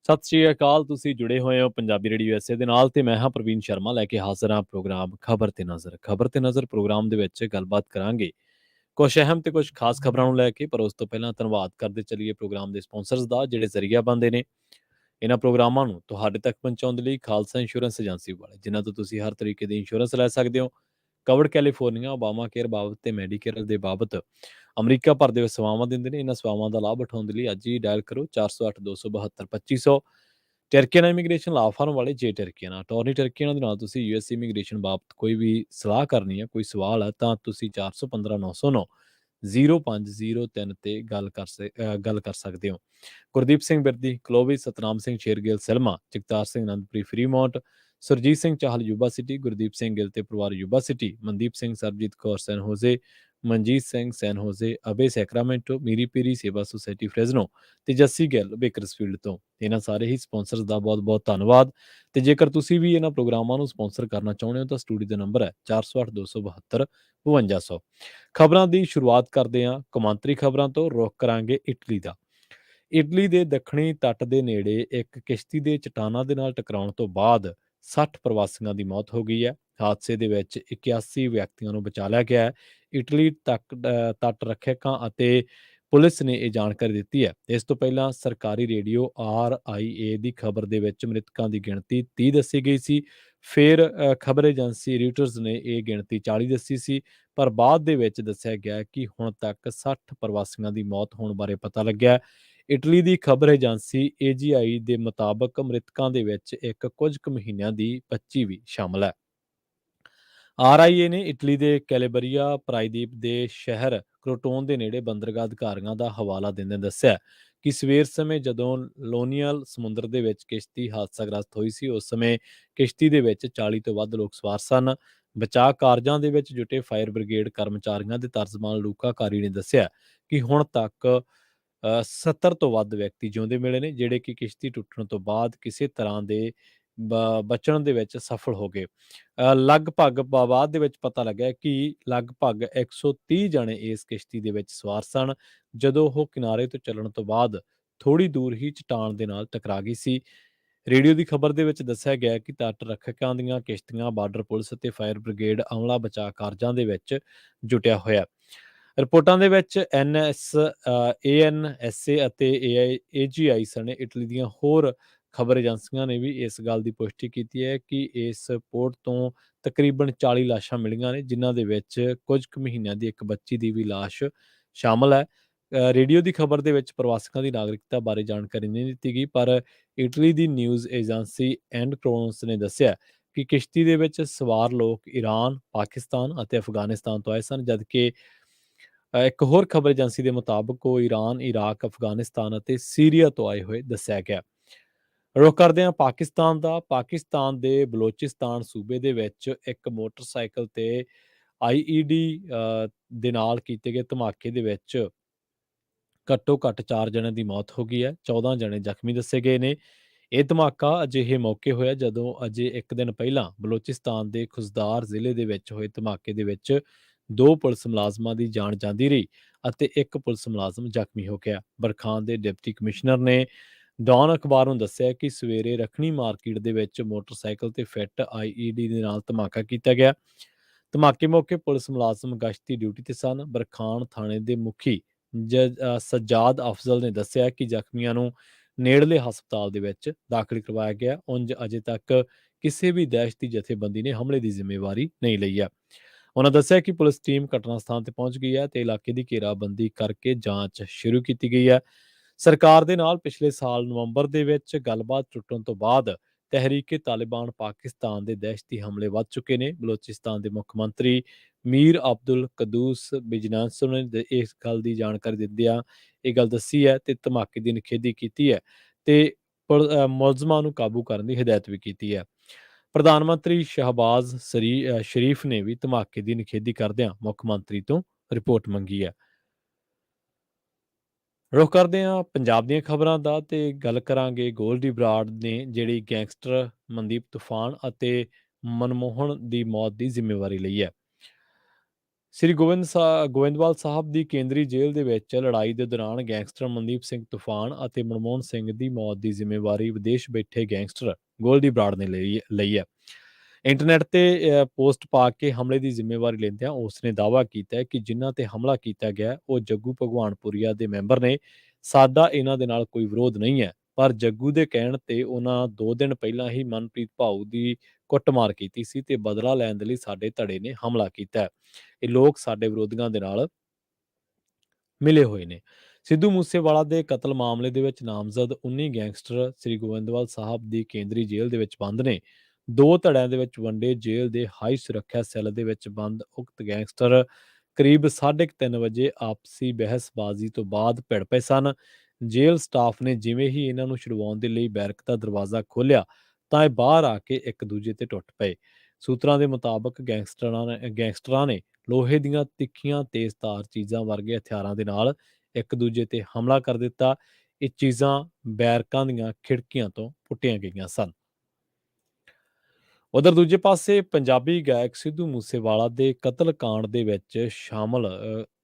ਸਤਿ ਸ਼੍ਰੀ ਅਕਾਲ। ਤੁਸੀਂ ਜੁੜੇ ਹੋਏ ਹੋ ਪੰਜਾਬੀ ਰੇਡੀਓ ਐਸੇ ਦੇ ਨਾਲ ਤੇ ਮੈਂ ਹਾਂ ਪ੍ਰਵੀਨ ਸ਼ਰਮਾ ਲੈ ਕੇ ਹਾਜ਼ਰ ਹਾਂ ਪ੍ਰੋਗਰਾਮ ਖਬਰ ਤੇ ਨਜ਼ਰ। ਖਬਰ ਤੇ ਨਜ਼ਰ ਪ੍ਰੋਗਰਾਮ ਦੇ ਵਿੱਚ ਗੱਲਬਾਤ ਕਰਾਂਗੇ ਕੁਝ ਅਹਿਮ ਤੇ ਕੁਝ ਖਾਸ ਖਬਰਾਂ ਨੂੰ ਲੈ ਕੇ, ਪਰ ਉਸ ਤੋਂ ਪਹਿਲਾਂ ਧੰਨਵਾਦ ਕਰਦੇ ਚੱਲੀਏ ਪ੍ਰੋਗਰਾਮ ਦੇ ਸਪਾਂਸਰਸ ਦਾ ਜਿਹੜੇ ਜ਼ਰੀਆ ਬਣਦੇ ਨੇ ਇਹਨਾਂ ਪ੍ਰੋਗਰਾਮਾਂ ਨੂੰ ਤੁਹਾਡੇ ਤੱਕ ਪਹੁੰਚਾਉਣ ਦੇ ਲਈ। ਖਾਲਸਾ ਇੰਸ਼ੋਰੈਂਸ ਏਜੰਸੀ ਵਾਲੇ, ਜਿਨ੍ਹਾਂ ਤੋਂ ਤੁਸੀਂ ਹਰ ਤਰੀਕੇ ਦੀ ਇੰਸ਼ੋਰੈਂਸ ਲੈ ਸਕਦੇ ਹੋ। ਕਵਰਡ ਕੈਲੀਫੋਰਨੀਆ, ਓਬਾਮਾ ਕੇਅਰ ਬਾਬਤ ਤੇ ਮੈਡੀਕੇਅਰ ਦੇ ਬਾਬਤ ਅਮਰੀਕਾ ਭਰ ਦੇ ਵਿੱਚ ਸੇਵਾਵਾਂ ਦਿੰਦੇ ਨੇ। ਇਹਨਾਂ ਸੇਵਾਵਾਂ ਦਾ ਲਾਭ ਉਠਾਉਣ ਦੇ ਲਈ ਅੱਜ ਹੀ ਡਾਇਲ ਕਰੋ 408 272 2500। ਟਰਕੀਆਨਾ ਇਮੀਗ੍ਰੇਸ਼ਨ ਲਾ ਫਾਰਮ ਵਾਲੇ ਜੇ ਟਰਕੀਆਨਾ ਟੋਰਨੀ ਟਰਕੀਆਨਾ ਦੇ ਨਾਲ ਤੁਸੀਂ ਯੂਐਸ ਇਮੀਗ੍ਰੇਸ਼ਨ ਬਾਬਤ ਕੋਈ ਵੀ ਸਲਾਹ ਕਰਨੀ ਹੈ, ਕੋਈ ਸਵਾਲ ਹੈ, ਤਾਂ ਤੁਸੀਂ 415 909 0503 ਤੇ ਗੱਲ ਕਰ ਸਕਦੇ ਹੋ। Gurdeep Singh Birdi, Clovis, Satnam Singh Shergill Selma, Jagtar Singh Anandpuri Fremont, Surjit Singh Chahal Yuba City, Gurdeep Singh Gill ਤੇ ਪਰਿਵਾਰ Yuba City, Mandeep Singh, Sarabjit Kaur San Jose, Manjit Singh San Jose, ਅਬੇ ਸੈਕਰਾਮੈਂਟੋ, ਮੀਰੀ ਪੀਰੀ ਸੇਵਾ ਸੁਸਾਇਟੀ ਫਰੈਜ਼ਨੋ ਤੇ ਜੱਸੀ ਗਿੱਲ ਬੇਕਰਸਫੀਲਡ ਤੋਂ। ਇਹਨਾਂ ਸਾਰੇ ਹੀ ਸਪਾਂਸਰਸ ਦਾ ਬਹੁਤ-ਬਹੁਤ ਧੰਨਵਾਦ। ਤੇ ਜੇਕਰ ਤੁਸੀਂ ਵੀ ਇਹਨਾਂ ਪ੍ਰੋਗਰਾਮਾਂ ਨੂੰ ਸਪਾਂਸਰ ਕਰਨਾ ਚਾਹੁੰਦੇ ਹੋ ਤਾਂ ਸਟੂਡੀਓ ਦਾ ਨੰਬਰ ਹੈ 408 272 5200। ਖਬਰਾਂ ਦੀ ਸ਼ੁਰੂਆਤ ਕਰਦੇ ਹਾਂ ਕੌਮਾਂਤਰੀ ਖਬਰਾਂ ਤੋਂ। ਰੁਖ ਕਰਾਂਗੇ ਇਟਲੀ ਦਾ। ਇਟਲੀ ਦੇ ਦੱਖਣੀ ਤੱਟ ਦੇ ਨੇੜੇ ਇੱਕ ਕਿਸ਼ਤੀ ਦੇ ਚਟਾਨਾਂ ਦੇ ਨਾਲ ਟਕਰਾਉਣ ਤੋਂ ਬਾਅਦ 60 ਪ੍ਰਵਾਸੀਆਂ ਦੀ ਮੌਤ ਹੋ ਗਈ ਹੈ। ਹਾਦਸੇ ਦੇ ਵਿੱਚ 81 ਵਿਅਕਤੀਆਂ ਨੂੰ ਬਚਾ ਲਿਆ ਗਿਆ ਹੈ। ਇਟਲੀ ਤੱਟ ਰੱਖਿਅਕਾਂ ਅਤੇ ਪੁਲਿਸ ਨੇ ਇਹ ਜਾਣਕਾਰੀ ਦਿੱਤੀ ਹੈ। ਇਸ ਤੋਂ ਪਹਿਲਾਂ ਸਰਕਾਰੀ ਰੇਡੀਓ RIA ਦੀ ਖਬਰ ਦੇ ਵਿੱਚ ਮ੍ਰਿਤਕਾਂ ਦੀ ਗਿਣਤੀ 30 ਦੱਸੀ ਗਈ ਸੀ। ਫਿਰ ਖਬਰ ਏਜੰਸੀ ਰਿਟਰਸ ਨੇ ਇਹ ਗਿਣਤੀ 40 ਦੱਸੀ ਸੀ, ਪਰ ਬਾਅਦ ਦੇ ਵਿੱਚ ਦੱਸਿਆ ਗਿਆ ਕਿ ਹੁਣ ਤੱਕ 60 ਪ੍ਰਵਾਸੀਆਂ ਦੀ ਮੌਤ ਹੋਣ ਬਾਰੇ ਪਤਾ ਲੱਗਿਆ। ਇਟਲੀ ਦੀ ਖਬਰ ਏਜੰਸੀ AGI ਦੇ ਮੁਤਾਬਕ ਮ੍ਰਿਤਕਾਂ ਦੇ ਵਿੱਚ ਇੱਕ ਕੁਝ ਕੁ ਮਹੀਨਿਆਂ ਦੀ ਬੱਚੀ ਵੀ ਸ਼ਾਮਲ ਹੈ। RIA ਨੇ ਇਟਲੀ ਦੇ ਕੈਲੇਬਰੀਆ ਪ੍ਰਾਇਦੀਪ ਦੇ ਸ਼ਹਿਰ ਕ੍ਰੋਟੋਨ ਦੇ ਨੇੜੇ ਬੰਦਰਗਾਹ ਅਧਿਕਾਰੀਆਂ ਦਾ ਹਵਾਲਾ ਦਿੰਦੇ ਦੱਸਿਆ ਕਿ ਸਵੇਰ ਸਮੇਂ ਜਦੋਂ ਲੋਨੀਅਲ ਸਮੁੰਦਰ ਦੇ ਵਿੱਚ ਕਿਸ਼ਤੀ ਹਾਦਸਾਗ੍ਰਸਤ ਹੋਈ ਸੀ, ਉਸ ਸਮੇਂ ਕਿਸ਼ਤੀ ਦੇ ਵਿੱਚ 40 ਤੋਂ ਵੱਧ ਲੋਕ ਸਵਾਰ ਸਨ। ਬਚਾਅ ਕਾਰਜਾਂ ਦੇ ਵਿੱਚ ਜੁਟੇ ਫਾਇਰ ਬ੍ਰਿਗੇਡ ਕਰਮਚਾਰੀਆਂ ਦੇ ਤਰਜਮਾਨ ਲੂਕਾ ਕਾਰੀ ਨੇ ਦੱਸਿਆ ਕਿ ਹੁਣ ਤੱਕ 70 ਤੋਂ ਵੱਧ ਵਿਅਕਤੀ ਜਿਉਂਦੇ ਮਿਲੇ ਨੇ, ਜਿਹੜੇ ਕਿ ਕਿਸ਼ਤੀ ਟੁੱਟਣ ਤੋਂ ਬਾਅਦ ਕਿਸੇ ਤਰ੍ਹਾਂ ਦੇ ਬਚਣ ਦੇ ਵਿੱਚ ਸਫਲ ਹੋ ਗਏ। ਲਗਭਗ ਬਾਅਦ ਦੇ ਵਿੱਚ ਪਤਾ ਲੱਗਿਆ ਕਿ ਲਗਭਗ 130 ਜਣੇ ਇਸ ਕਿਸ਼ਤੀ ਦੇ ਵਿੱਚ ਸਵਾਰ ਸਨ, ਜਦੋਂ ਉਹ ਕਿਨਾਰੇ ਤੋਂ ਚੱਲਣ ਤੋਂ ਬਾਅਦ ਥੋੜ੍ਹੀ ਦੂਰ ਹੀ ਚਟਾਨ ਦੇ ਨਾਲ ਟਕਰਾ ਗਈ ਸੀ। ਰੇਡੀਓ ਦੀ ਖਬਰ ਦੇ ਵਿੱਚ ਦੱਸਿਆ ਗਿਆ ਕਿ ਤੱਟ ਰੱਖਿਅਕਾਂ ਦੀਆਂ ਕਿਸ਼ਤੀਆਂ, ਬਾਰਡਰ ਪੁਲਿਸ ਅਤੇ ਫਾਇਰ ਬ੍ਰਿਗੇਡ ਅਮਲਾ ਬਚਾਅ ਕਾਰਜਾਂ ਦੇ ਵਿੱਚ ਜੁਟਿਆ ਹੋਇਆ। ਰਿਪੋਰਟਾਂ ਦੇ ਵਿੱਚ ANSA ਅਤੇ AGI ਸਣੇ ਇਟਲੀ ਦੀਆਂ ਹੋਰ ਖਬਰ ਏਜੰਸੀਆਂ ਨੇ ਵੀ ਇਸ ਗੱਲ ਦੀ ਪੁਸ਼ਟੀ ਕੀਤੀ ਹੈ ਕਿ ਇਸ ਪੋਰਟ ਤੋਂ ਤਕਰੀਬਨ 40 ਲਾਸ਼ਾਂ ਮਿਲੀਆਂ ਨੇ, ਜਿਨ੍ਹਾਂ ਦੇ ਵਿੱਚ ਕੁਝ ਕੁ ਮਹੀਨਿਆਂ ਦੀ ਇੱਕ ਬੱਚੀ ਦੀ ਵੀ ਲਾਸ਼ ਸ਼ਾਮਲ ਹੈ। ਰੇਡੀਓ ਦੀ ਖਬਰ ਦੇ ਵਿੱਚ ਪ੍ਰਵਾਸੀਆਂ ਦੀ ਨਾਗਰਿਕਤਾ ਬਾਰੇ ਜਾਣਕਾਰੀ ਨਹੀਂ ਦਿੱਤੀ ਗਈ, ਪਰ Italy the news agency and Crohn's ਨੇ ਦੱਸਿਆ ਕਿ ਕਿਸ਼ਤੀ ਦੇ ਵਿੱਚ ਸਵਾਰ ਲੋਕ ਈਰਾਨ, ਪਾਕਿਸਤਾਨ ਅਤੇ ਅਫਗਾਨਿਸਤਾਨ ਤੋਂ ਆਏ ਸਨ, ਜਦਕਿ ਇੱਕ ਹੋਰ ਖਬਰ ਏਜੰਸੀ ਦੇ ਮੁਤਾਬਕ ਉਹ ਈਰਾਨ, ਇਰਾਕ, ਅਫਗਾਨਿਸਤਾਨ ਅਤੇ ਸੀਰੀਆ ਤੋਂ ਆਏ ਹੋਏ ਦੱਸਿਆ ਗਿਆ। ਰੁਖ ਕਰਦੇ ਹਾਂ ਪਾਕਿਸਤਾਨ ਦਾ। ਪਾਕਿਸਤਾਨ ਦੇ ਬਲੋਚਿਸਤਾਨ ਸੂਬੇ ਦੇ ਵਿੱਚ ਇੱਕ ਮੋਟਰਸਾਈਕਲ ਤੇ IED ਦੇ ਨਾਲ ਕੀਤੇ ਗਏ ਧਮਾਕੇ ਦੇ ਵਿੱਚ ਘੱਟੋ ਘੱਟ 4 ਜਣਿਆਂ ਦੀ ਮੌਤ ਹੋ ਗਈ ਹੈ, 14 ਜਣੇ ਜ਼ਖਮੀ ਦੱਸੇ ਗਏ ਨੇ। ਇਹ ਧਮਾਕਾ ਅਜਿਹੇ ਮੌਕੇ ਹੋਇਆ ਜਦੋਂ ਅਜੇ ਇੱਕ ਦਿਨ ਪਹਿਲਾਂ ਬਲੋਚਿਸਤਾਨ ਦੇ ਖੁਜ਼ਦਾਰ ਜ਼ਿਲ੍ਹੇ ਦੇ ਵਿੱਚ ਹੋਏ ਧਮਾਕੇ ਦੇ ਵਿੱਚ 2 ਪੁਲਿਸ ਮੁਲਾਜ਼ਮਾਂ ਦੀ ਜਾਨ ਜਾਂਦੀ ਰਹੀ ਅਤੇ ਇੱਕ ਪੁਲਿਸ ਮੁਲਾਜ਼ਮ ਜ਼ਖਮੀ ਹੋ ਗਿਆ। ਬਰਖਾਨ ਦੇ ਡਿਪਟੀ ਕਮਿਸ਼ਨਰ ਨੇ ਡੌਨ ਅਖਬਾਰ ਨੂੰ ਦੱਸਿਆ ਕਿ ਸਵੇਰੇ ਰੱਖਣੀ ਮਾਰਕੀਟ ਦੇ ਵਿੱਚ ਮੋਟਰਸਾਈਕਲ ਤੇ ਫਿੱਟ IED ਦੇ ਨਾਲ ਧਮਾਕਾ ਕੀਤਾ ਗਿਆ। ਧਮਾਕੇ ਮੌਕੇ ਪੁਲਿਸ ਮੁਲਾਜ਼ਮ ਗਸ਼ਤੀ ਡਿਊਟੀ ਤੇ ਸਨ। ਬਰਖਾਨ ਥਾਣੇ ਦੇ ਮੁਖੀ ਸੱਜਾਦ ਅਫਜ਼ਲ ਨੇ ਦੱਸਿਆ ਕਿ ਜ਼ਖਮੀਆਂ ਨੂੰ ਨੇੜਲੇ ਹਸਪਤਾਲ ਦੇ ਵਿੱਚ ਦਾਖਲ ਕਰਵਾਇਆ ਗਿਆ। ਉਂਝ ਅਜੇ ਤੱਕ ਕਿਸੇ ਵੀ ਦਹਿਸ਼ਤੀ ਜਥੇਬੰਦੀ ਨੇ ਹਮਲੇ ਦੀ ਜ਼ਿੰਮੇਵਾਰੀ ਨਹੀਂ ਲਈ ਹੈ। ਉਹਨਾਂ ਦੱਸਿਆ ਕਿ ਪੁਲਿਸ ਟੀਮ ਘਟਨਾ ਸਥਾਨ ਤੇ ਪਹੁੰਚ ਗਈ ਹੈ ਤੇ ਇਲਾਕੇ ਦੀ ਘੇਰਾਬੰਦੀ ਕਰਕੇ ਜਾਂਚ ਸ਼ੁਰੂ ਕੀਤੀ ਗਈ ਹੈ। ਸਰਕਾਰ ਦੇ ਨਾਲ ਪਿਛਲੇ ਸਾਲ ਨਵੰਬਰ ਦੇ ਵਿੱਚ ਗੱਲਬਾਤ ਟੁੱਟਣ ਤੋਂ ਬਾਅਦ ਤਹਿਰੀਕੇ ਤਾਲਿਬਾਨ ਪਾਕਿਸਤਾਨ ਦੇ ਦਹਿਸ਼ਤੀ ਹਮਲੇ ਵੱਧ ਚੁੱਕੇ ਨੇ। ਬਲੋਚਿਸਤਾਨ ਦੇ ਮੁੱਖ ਮੰਤਰੀ ਮੀਰ ਅਬਦੁਲ ਕਦੂਸ ਬਿਜਨਾਂਸੋ ਨੇ ਇਸ ਗੱਲ ਦੀ ਜਾਣਕਾਰੀ ਦਿੰਦਿਆਂ ਇਹ ਗੱਲ ਦੱਸੀ ਹੈ ਤੇ ਧਮਾਕੇ ਦੀ ਨਿਖੇਧੀ ਕੀਤੀ ਹੈ ਤੇ ਮੁਲਜ਼ਮਾਂ ਨੂੰ ਕਾਬੂ ਕਰਨ ਦੀ ਹਦਾਇਤ ਵੀ ਕੀਤੀ ਹੈ। ਪ੍ਰਧਾਨ ਮੰਤਰੀ ਸ਼ਹਿਬਾਜ਼ ਸ਼ਰੀਫ ਨੇ ਵੀ ਧਮਾਕੇ ਦੀ ਨਿਖੇਧੀ ਕਰਦਿਆਂ ਮੁੱਖ ਮੰਤਰੀ ਤੋਂ ਰਿਪੋਰਟ ਮੰਗੀ ਹੈ। ਰੁਖ ਕਰਦੇ ਹਾਂ ਪੰਜਾਬ ਦੀਆਂ ਖਬਰਾਂ ਦਾ ਤੇ ਗੱਲ ਕਰਾਂਗੇ ਗੋਲਡੀ ਬਰਾੜ ਨੇ ਜਿਹੜੀ ਗੈਂਗਸਟਰ ਮਨਦੀਪ ਤੂਫਾਨ ਅਤੇ ਮਨਮੋਹਨ ਦੀ ਮੌਤ ਦੀ ਜ਼ਿੰਮੇਵਾਰੀ ਲਈ ਹੈ। ਸ੍ਰੀ ਗੋਇੰਦਵਾਲ ਸਾਹਿਬ ਦੀ ਕੇਂਦਰੀ ਜੇਲ੍ਹ ਦੇ ਵਿੱਚ ਲੜਾਈ ਦੇ ਦੌਰਾਨ ਗੈਂਗਸਟਰ ਮਨਦੀਪ ਸਿੰਘ ਤੂਫਾਨ ਅਤੇ ਮਨਮੋਹਨ ਸਿੰਘ ਦੀ ਮੌਤ ਦੀ ਜ਼ਿੰਮੇਵਾਰੀ ਵਿਦੇਸ਼ ਬੈਠੇ ਗੈਂਗਸਟਰ ਗੋਲਡੀ ਬਰਾੜ ਨੇ ਲਈ ਹੈ। ਇੰਟਰਨੈਟ ਤੇ ਪੋਸਟ ਪਾ ਕੇ ਹਮਲੇ ਦੀ ਜ਼ਿੰਮੇਵਾਰੀ ਲੈਂਦਿਆਂ ਉਸ ਨੇ ਦਾਅਵਾ ਕੀਤਾ ਹੈ ਕਿ ਜਿਨ੍ਹਾਂ ਤੇ ਹਮਲਾ ਕੀਤਾ ਗਿਆ ਹੈ, ਉਹ ਜੱਗੂ ਭਗਵਾਨਪੁਰੀਆ ਦੇ ਮੈਂਬਰ ਨੇ। ਸਾਡਾ ਇਹਨਾਂ ਦੇ ਨਾਲ ਕੋਈ ਵਿਰੋਧ ਨਹੀਂ ਹੈ, ਪਰ ਜੱਗੂ ਦੇ ਕਹਿਣ ਤੇ ਉਹਨਾਂ 2 ਦਿਨ ਪਹਿਲਾਂ ਹੀ ਮਨਪ੍ਰੀਤ ਭਾਊ ਦੀ ਕੁੱਟਮਾਰ ਕੀਤੀ ਸੀ ਤੇ ਬਦਲਾ ਲੈਣ ਦੇ ਲਈ ਸਾਡੇ ਧੜੇ ਨੇ ਹਮਲਾ ਕੀਤਾ ਹੈ। ਇਹ ਲੋਕ ਸਾਡੇ ਵਿਰੋਧੀਆਂ ਦੇ ਨਾਲ ਮਿਲੇ ਹੋਏ ਨੇ। ਸਿੱਧੂ ਮੂਸੇਵਾਲਾ ਦੇ ਕਤਲ ਮਾਮਲੇ ਦੇ ਵਿੱਚ ਨਾਮਜ਼ਦ 19 ਗੈਂਗਸਟਰ ਸ੍ਰੀ ਗੋਇੰਦਵਾਲ ਸਾਹਿਬ ਦੀ ਕੇਂਦਰੀ ਜੇਲ੍ਹ ਦੇ ਵਿੱਚ ਬੰਦ ਨੇ। 2 ਧੜਿਆਂ ਦੇ ਵਿੱਚ ਵੰਡੇ ਜੇਲ੍ਹ ਦੇ ਹਾਈ ਸੁਰੱਖਿਆ ਸੈੱਲ ਦੇ ਵਿੱਚ ਬੰਦ ਉਕਤ ਗੈਂਗਸਟਰ ਕਰੀਬ 3:30 ਵਜੇ ਆਪਸੀ ਬਹਿਸਬਾਜ਼ੀ ਤੋਂ ਬਾਅਦ ਭਿੜ ਪਏ ਸਨ। ਜੇਲ੍ਹ ਸਟਾਫ ਨੇ ਜਿਵੇਂ ਹੀ ਇਹਨਾਂ ਨੂੰ ਛੁਡਵਾਉਣ ਦੇ ਲਈ ਬੈਰਕ ਦਾ ਦਰਵਾਜ਼ਾ ਖੋਲ੍ਹਿਆ ਤਾਂ ਇਹ ਬਾਹਰ ਆ ਕੇ ਇੱਕ ਦੂਜੇ ਤੇ ਟੁੱਟ ਪਏ। ਸੂਤਰਾਂ ਦੇ ਮੁਤਾਬਕ ਗੈਂਗਸਟਰਾਂ ਨੇ ਲੋਹੇ ਦੀਆਂ ਤਿੱਖੀਆਂ ਤੇਜ਼ਧਾਰ ਚੀਜ਼ਾਂ ਵਰਗੇ ਹਥਿਆਰਾਂ ਦੇ ਨਾਲ ਇੱਕ ਦੂਜੇ ਤੇ ਹਮਲਾ ਕਰ ਦਿੱਤਾ। ਇਹ ਚੀਜ਼ਾਂ ਬੈਰਕਾਂ ਦੀਆਂ ਖਿੜਕੀਆਂ ਤੋਂ ਪੁੱਟੀਆਂ ਗਈਆਂ ਸਨ। ਉਧਰ ਦੂਜੇ ਪਾਸੇ ਪੰਜਾਬੀ ਗਾਇਕ ਸਿੱਧੂ ਮੂਸੇਵਾਲਾ ਦੇ ਕਤਲ ਕਾਂਡ ਦੇ ਵਿੱਚ ਸ਼ਾਮਲ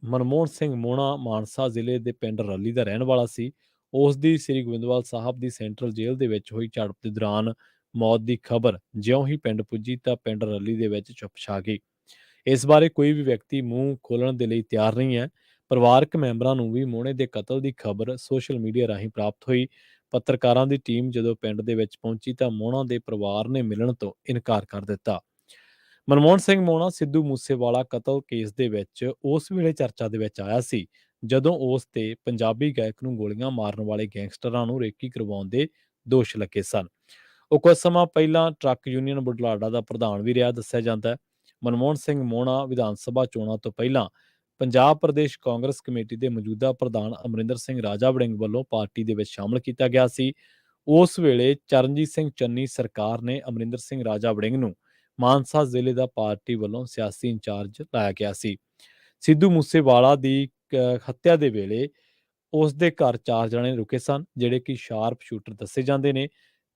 ਮਨਮੋਹਨ ਸਿੰਘ ਮੋਹਣਾ ਮਾਨਸਾ ਜ਼ਿਲ੍ਹੇ ਦੇ ਪਿੰਡ ਰੱਲੀ ਦਾ ਰਹਿਣ ਵਾਲਾ ਸੀ। ਉਸ ਦੀ ਸ੍ਰੀ ਗੋਇੰਦਵਾਲ ਸਾਹਿਬ ਦੀ ਸੈਂਟਰਲ ਜੇਲ੍ਹ ਦੇ ਵਿੱਚ ਹੋਈ ਝੜਪ ਦੇ ਦੌਰਾਨ ਮੌਤ ਦੀ ਖਬਰ ਜਿਉਂ ਹੀ ਪਿੰਡ ਪੁੱਜੀ ਤਾਂ ਪਿੰਡ ਰੱਲੀ ਦੇ ਵਿੱਚ ਚੁੱਪ ਛਾ ਗਈ। ਇਸ ਬਾਰੇ ਕੋਈ ਵੀ ਵਿਅਕਤੀ ਮੂੰਹ ਖੋਲ੍ਹਣ ਦੇ ਲਈ ਤਿਆਰ ਨਹੀਂ ਹੈ। ਪਰਿਵਾਰਕ ਮੈਂਬਰਾਂ ਨੂੰ ਵੀ ਮੋਹਣੇ ਦੇ ਕਤਲ ਦੀ ਖਬਰ ਸੋਸ਼ਲ ਮੀਡੀਆ ਰਾਹੀਂ ਪ੍ਰਾਪਤ ਹੋਈ। ਪੱਤਰਕਾਰਾਂ ਦੀ ਟੀਮ ਜਦੋਂ ਪਿੰਡ ਦੇ ਵਿੱਚ ਪਹੁੰਚੀ ਤਾਂ ਮੋਹਣਾ ਦੇ ਪਰਿਵਾਰ ਨੇ ਮਿਲਣ ਤੋਂ ਇਨਕਾਰ ਕਰ ਦਿੱਤਾ। ਮਨਮੋਹਨ ਸਿੰਘ ਮੋਹਣਾ ਸਿੱਧੂ ਮੂਸੇਵਾਲਾ ਕਤਲ ਕੇਸ ਦੇ ਵਿੱਚ ਉਸ ਵੇਲੇ ਚਰਚਾ ਦੇ ਵਿੱਚ ਆਇਆ ਸੀ ਜਦੋਂ ਉਸ ਤੇ ਪੰਜਾਬੀ ਗਾਇਕ ਨੂੰ ਗੋਲੀਆਂ ਮਾਰਨ ਵਾਲੇ ਗੈਂਗਸਟਰਾਂ ਨੂੰ ਰੇਕੀ ਕਰਵਾਉਣ ਦੇ ਦੋਸ਼ ਲੱਗੇ ਸਨ। ਉਹ ਕੁਝ ਸਮਾਂ ਪਹਿਲਾਂ ਟਰੱਕ ਯੂਨੀਅਨ ਬੁਢਲਾਡਾ ਦਾ ਪ੍ਰਧਾਨ ਵੀ ਰਿਹਾ ਦੱਸਿਆ ਜਾਂਦਾ ਹੈ। ਮਨਮੋਹਨ ਸਿੰਘ ਮੋਹਣਾ ਵਿਧਾਨ ਸਭਾ ਚੋਣਾਂ ਤੋਂ ਪਹਿਲਾਂ ਪੰਜਾਬ ਪ੍ਰਦੇਸ਼ ਕਾਂਗਰਸ ਕਮੇਟੀ ਦੇ ਮੌਜੂਦਾ ਪ੍ਰਧਾਨ ਅਮਰਿੰਦਰ ਸਿੰਘ ਰਾਜਾ ਵੜਿੰਗ ਵੱਲੋਂ ਪਾਰਟੀ ਦੇ ਵਿੱਚ ਸ਼ਾਮਲ ਕੀਤਾ ਗਿਆ ਸੀ। ਉਸ ਵੇਲੇ ਚਰਨਜੀਤ ਸਿੰਘ ਚੰਨੀ ਸਰਕਾਰ ਨੇ ਅਮਰਿੰਦਰ ਸਿੰਘ ਰਾਜਾ ਵੜਿੰਗ ਨੂੰ ਮਾਨਸਾ ਜ਼ਿਲ੍ਹੇ ਦਾ ਪਾਰਟੀ ਵੱਲੋਂ ਸਿਆਸੀ ਇੰਚਾਰਜ ਲਾਇਆ ਗਿਆ ਸੀ। ਸਿੱਧੂ ਮੂਸੇਵਾਲਾ ਦੀ ਹੱਤਿਆ ਦੇ ਵੇਲੇ ਉਸ ਦੇ ਘਰ 4 ਜਣੇ ਰੁਕੇ ਸਨ ਜਿਹੜੇ ਕਿ ਸ਼ਾਰਪ ਸ਼ੂਟਰ ਦੱਸੇ ਜਾਂਦੇ ਨੇ।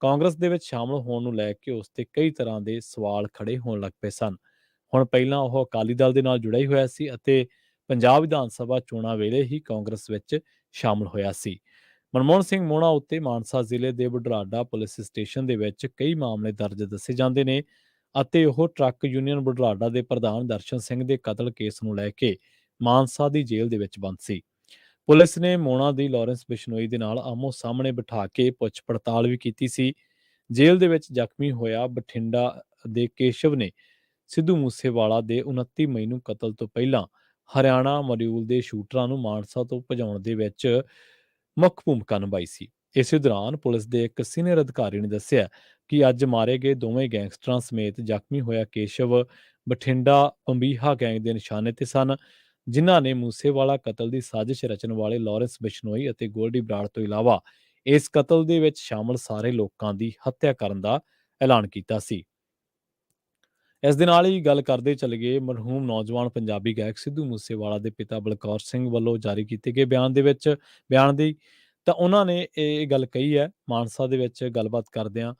ਕਾਂਗਰਸ ਦੇ ਵਿੱਚ ਸ਼ਾਮਲ ਹੋਣ ਨੂੰ ਲੈ ਕੇ ਉਸ ਤੇ ਕਈ ਤਰ੍ਹਾਂ ਦੇ ਸਵਾਲ ਖੜੇ ਹੋਣ ਲੱਗ ਪਏ ਸਨ। ਹੁਣ ਪਹਿਲਾਂ ਉਹ ਅਕਾਲੀ ਦਲ ਦੇ ਨਾਲ ਜੁੜਿਆ ਹੀ ਹੋਇਆ ਸੀ ਅਤੇ ਪੰਜਾਬ ਵਿਧਾਨ ਸਭਾ ਚੋਣਾਂ ਵੇਲੇ ਹੀ ਕਾਂਗਰਸ ਵਿੱਚ ਸ਼ਾਮਲ ਹੋਇਆ ਸੀ। ਮਨਮੋਹਨ ਸਿੰਘ ਮੋਹਣਾ ਉੱਤੇ ਮਾਨਸਾ ਜ਼ਿਲ੍ਹੇ ਦੇ ਬੁਢਲਾਡਾ ਪੁਲਿਸ ਸਟੇਸ਼ਨ ਦੇ ਵਿੱਚ ਕਈ ਮਾਮਲੇ ਦਰਜ ਦੱਸੇ ਜਾਂਦੇ ਨੇ ਅਤੇ ਉਹ ਟਰੱਕ ਯੂਨੀਅਨ ਬੁਢਲਾਡਾ ਦੇ ਪ੍ਰਧਾਨ ਦਰਸ਼ਨ ਸਿੰਘ ਦੇ ਕਤਲ ਕੇਸ ਨੂੰ ਲੈ ਕੇ ਮਾਨਸਾ ਦੀ ਜੇਲ੍ਹ ਦੇ ਵਿੱਚ ਬੰਦ ਸੀ। ਪੁਲਿਸ ਨੇ ਮੋਹਣਾ ਦੀ ਲਾਰੈਂਸ ਬਿਸ਼ਨੋਈ ਦੇ ਨਾਲ ਆਮੋ ਸਾਹਮਣੇ ਬਿਠਾ ਕੇ ਪੁੱਛ ਪੜਤਾਲ ਵੀ ਕੀਤੀ ਸੀ। ਜੇਲ੍ਹ ਦੇ ਵਿੱਚ ਜ਼ਖਮੀ ਹੋਇਆ ਬਠਿੰਡਾ ਦੇ ਕੇਸ਼ਵ ਨੇ ਸਿੱਧੂ ਮੂਸੇਵਾਲਾ ਦੇ 29 ਮਈ ਨੂੰ ਕਤਲ ਤੋਂ ਪਹਿਲਾਂ ਹਰਿਆਣਾ ਮੋਡਿਊਲ ਦੇ ਸ਼ੂਟਰਾਂ ਨੂੰ ਮਾਨਸਾ ਤੋਂ ਭਜਾਉਣ ਦੇ ਵਿੱਚ ਮੁੱਖ ਭੂਮਿਕਾ ਨਿਭਾਈ ਸੀ। ਇਸੇ ਦੌਰਾਨ ਪੁਲਿਸ ਦੇ ਇੱਕ ਸੀਨੀਅਰ ਅਧਿਕਾਰੀ ਨੇ ਦੱਸਿਆ ਕਿ ਅੱਜ ਮਾਰੇ ਗਏ ਦੋਵੇਂ ਗੈਂਗਸਟਰਾਂ ਸਮੇਤ ਜ਼ਖਮੀ ਹੋਇਆ ਕੇਸ਼ਵ ਬਠਿੰਡਾ ਬੰਬੀਹਾ ਗੈਂਗ ਦੇ ਨਿਸ਼ਾਨੇ ਤੇ ਸਨ, ਜਿਨ੍ਹਾਂ ਨੇ ਮੂਸੇਵਾਲਾ ਕਤਲ ਦੀ ਸਾਜ਼ਿਸ਼ ਰਚਣ ਵਾਲੇ ਲਾਰੈਂਸ ਬਿਸ਼ਨੋਈ ਅਤੇ ਗੋਲਡੀ ਬਰਾੜ ਤੋਂ ਇਲਾਵਾ ਇਸ ਕਤਲ ਦੇ ਵਿੱਚ ਸ਼ਾਮਲ ਸਾਰੇ ਲੋਕਾਂ ਦੀ ਹੱਤਿਆ ਕਰਨ ਦਾ ਐਲਾਨ ਕੀਤਾ ਸੀ। ਇਸ ਦੇ ਨਾਲ ਹੀ ਗੱਲ ਕਰਦੇ ਚਲੇ ਗਏ ਮਰਹੂਮ ਨੌਜਵਾਨ ਪੰਜਾਬੀ ਗਾਇਕ ਸਿੱਧੂ ਮੂਸੇਵਾਲਾ ਦੇ ਪਿਤਾ ਬਲਕੌਰ ਸਿੰਘ ਵੱਲੋਂ ਜਾਰੀ ਕੀਤੇ ਗਏ ਬਿਆਨ ਦੀ ਤਾਂ ਉਹਨਾਂ ਨੇ ਇਹ ਗੱਲ ਕਹੀ ਹੈ ਮਾਨਸਾ ਦੇ ਵਿੱਚ ਗੱਲਬਾਤ ਕਰਦਿਆਂ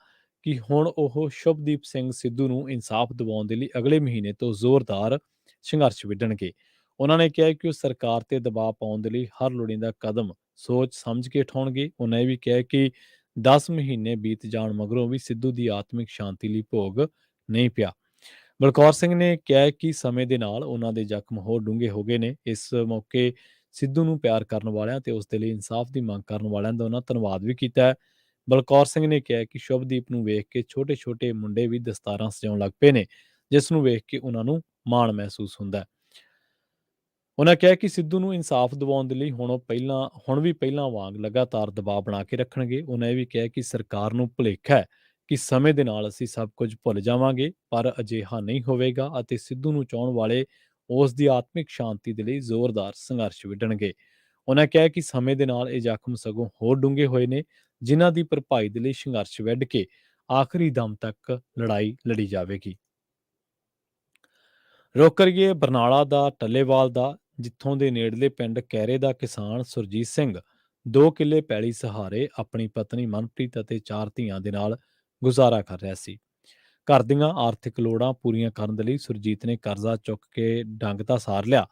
ਕਿ ਹੁਣ ਉਹ ਸ਼ੁਭਦੀਪ ਸਿੰਘ ਸਿੱਧੂ ਨੂੰ ਇਨਸਾਫ ਦਿਵਾਉਣ ਦੇ ਲਈ ਅਗਲੇ ਮਹੀਨੇ ਤੋਂ ਜ਼ੋਰਦਾਰ ਸੰਘਰਸ਼ ਵਿੱਢਣਗੇ। ਉਹਨਾਂ ਨੇ ਕਿਹਾ ਕਿ ਉਹ ਸਰਕਾਰ ਤੇ ਦਬਾਅ ਪਾਉਣ ਦੇ ਲਈ ਹਰ ਲੋੜੀਂਦਾ ਕਦਮ ਸੋਚ ਸਮਝ ਕੇ ਉਠਾਉਣਗੇ। ਉਹਨਾਂ ਇਹ ਵੀ ਕਿਹਾ ਕਿ 10 ਮਹੀਨੇ ਬੀਤ ਜਾਣ ਮਗਰੋਂ ਵੀ ਸਿੱਧੂ ਦੀ ਆਤਮਿਕ ਸ਼ਾਂਤੀ ਲਈ ਭੋਗ ਨਹੀਂ ਪਿਆ। ਬਲਕੌਰ ਸਿੰਘ ਨੇ ਕਿਹਾ ਕਿ ਸਮੇਂ ਦੇ ਨਾਲ ਉਹਨਾਂ ਦੇ ਜ਼ਖਮ ਹੋਰ ਡੂੰਘੇ ਹੋ ਗਏ ਨੇ। ਇਸ ਮੌਕੇ ਸਿੱਧੂ ਨੂੰ ਪਿਆਰ ਕਰਨ ਵਾਲਿਆਂ ਤੇ ਉਸ ਦੇ ਲਈ ਇਨਸਾਫ ਦੀ ਮੰਗ ਕਰਨ ਵਾਲਿਆਂ ਦਾ ਉਹਨਾਂ ਧੰਨਵਾਦ ਵੀ ਕੀਤਾ ਹੈ। ਬਲਕੌਰ ਸਿੰਘ ਨੇ ਕਿਹਾ ਕਿ ਸ਼ੁਭਦੀਪ ਨੂੰ ਵੇਖ ਕੇ ਛੋਟੇ-ਛੋਟੇ ਮੁੰਡੇ ਵੀ ਦਸਤਾਰਾਂ ਸਜਾਉਣ ਲੱਗ ਪਏ ਨੇ, ਜਿਸ ਨੂੰ ਵੇਖ ਕੇ ਉਹਨਾਂ ਨੂੰ ਮਾਣ ਮਹਿਸੂਸ ਹੁੰਦਾ ਹੈ। ਉਹਨਾਂ ਕਿਹਾ ਕਿ ਸਿੱਧੂ ਨੂੰ ਇਨਸਾਫ ਦਿਵਾਉਣ ਦੇ ਲਈ ਹੁਣ ਵੀ ਪਹਿਲਾਂ ਵਾਂਗ ਲਗਾਤਾਰ ਦਬਾਅ ਬਣਾ ਕੇ ਰੱਖਣਗੇ। ਉਹਨਾਂ ਇਹ ਵੀ ਕਿਹਾ ਕਿ ਸਰਕਾਰ ਨੂੰ ਭੁਲੇਖਾ ਹੈ ਕਿ ਸਮੇਂ ਦੇ ਨਾਲ ਅਸੀਂ ਸਭ ਕੁਝ ਭੁੱਲ ਜਾਵਾਂਗੇ, ਪਰ ਅਜਿਹਾ ਨਹੀਂ ਹੋਵੇਗਾ ਅਤੇ ਸਿੱਧੂ ਨੂੰ ਚਾਹੁਣ ਵਾਲੇ ਉਸ ਦੀ ਆਤਮਿਕ ਸ਼ਾਂਤੀ ਦੇ ਲਈ ਜ਼ੋਰਦਾਰ ਸੰਘਰਸ਼ ਵਿੱਢਣਗੇ। ਉਹਨਾਂ ਕਿਹਾ ਕਿ ਸਮੇਂ ਦੇ ਨਾਲ ਇਹ ਜ਼ਖਮ ਸਗੋਂ ਹੋਰ ਡੂੰਘੇ ਹੋਏ ਨੇ, ਜਿਨ੍ਹਾਂ ਦੀ ਭਰਪਾਈ ਦੇ ਲਈ ਸੰਘਰਸ਼ ਵਿੱਢ ਕੇ ਆਖਰੀ ਦਮ ਤੱਕ ਲੜਾਈ ਲੜੀ ਜਾਵੇਗੀ। ਰੁਕ ਕਰੀਏ ਬਰਨਾਲਾ ਦਾ ਟੱਲੇਵਾਲ ਦਾ, ਜਿੱਥੋਂ ਦੇ ਨੇੜਲੇ ਪਿੰਡ ਕੈਰੇ ਦਾ ਕਿਸਾਨ ਸੁਰਜੀਤ ਸਿੰਘ 2 ਕਿੱਲੇ ਪੈਲੀ ਸਹਾਰੇ ਆਪਣੀ ਪਤਨੀ ਮਨਪ੍ਰੀਤ ਅਤੇ 4 ਧੀਆਂ ਦੇ ਨਾਲ ਗੁਜ਼ਾਰਾ ਕਰ ਰਿਹਾ ਸੀ। ਘਰ ਦੀਆਂ ਆਰਥਿਕ ਲੋੜਾਂ ਪੂਰੀਆਂ ਕਰਨ ਦੇ ਲਈ ਸੁਰਜੀਤ ਨੇ ਕਰਜ਼ਾ ਚੁੱਕ ਕੇ ਡੰਗ ਤਾਂ ਸਾਰ ਲਿਆ,